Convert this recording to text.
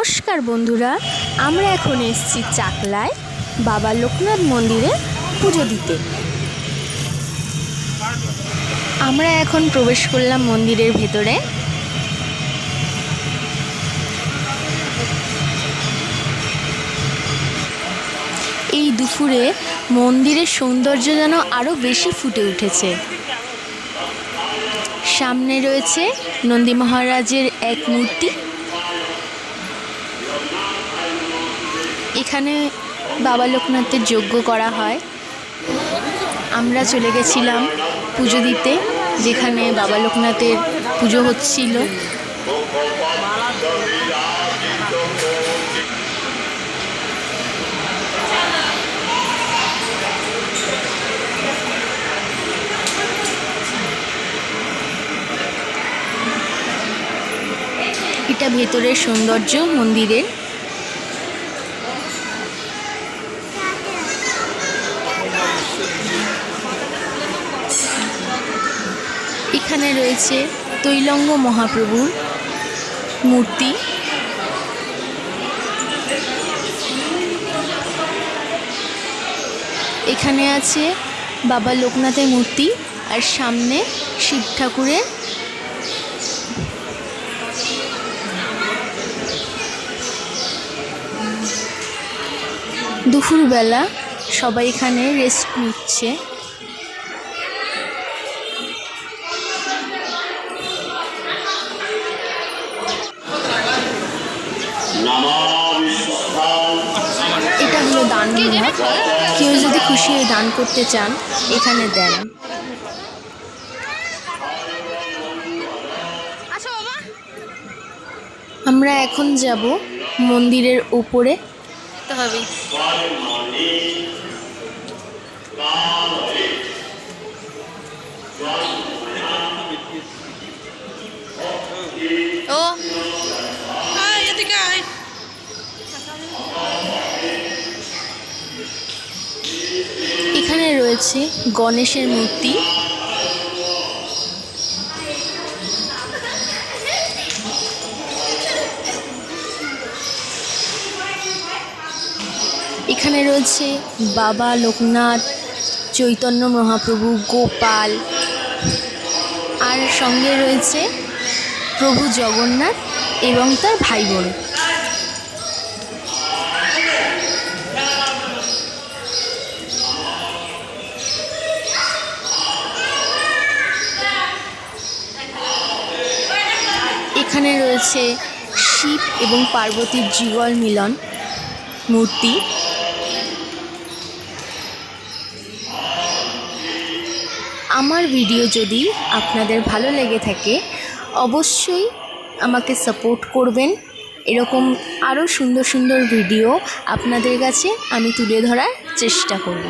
নমস্কার বন্ধুরা, আমরা এখন এসেছি চাকলায় বাবা লোকনাথ মন্দিরে পুজো দিতে। আমরা এখন প্রবেশ করলাম মন্দিরের ভেতরে। এই দুপুরে মন্দিরের সৌন্দর্য যেন আরও বেশি ফুটে উঠেছে। সামনে রয়েছে নন্দী মহারাজের এক মূর্তি। এখানে বাবা লোকনাথের যজ্ঞ করা হয়। আমরা চলে গেছিলাম পুজো দিতে, যেখানে বাবা লোকনাথের পুজো হচ্ছিল। এটা ভেতরের সৌন্দর্য মন্দিরের। এখানে রয়েছে তৈলঙ্গ মহাপ্রভুর মূর্তি। এখানে আছে বাবা লোকনাথের মূর্তি, আর সামনে শিব ঠাকুরের। দুপুরবেলা সবাই এখানে রেস্ট নিচ্ছে। এটা হলো দান বিভাগ। কেউ যদি খুশি হয়ে দান করতে চান এখানে দেন। আমরা এখন যাব মন্দিরের উপরে। হবে ও এখানে রয়েছে গণেশের মূর্তি। এখানে রয়েছে বাবা লোকনাথ, চৈতন্য মহাপ্রভু, গোপাল, আর সঙ্গে রয়েছে প্রভু জগন্নাথ এবং তার ভাই বোন। এখানে রয়েছে শিব এবং পার্বতীর যুগল মিলন মূর্তি। আমার ভিডিও যদি আপনাদের ভালো লেগে থাকে অবশ্যই আমাকে সাপোর্ট করবেন। এরকম আরও সুন্দর সুন্দর ভিডিও আপনাদের কাছে আমি তুলে ধরার চেষ্টা করব।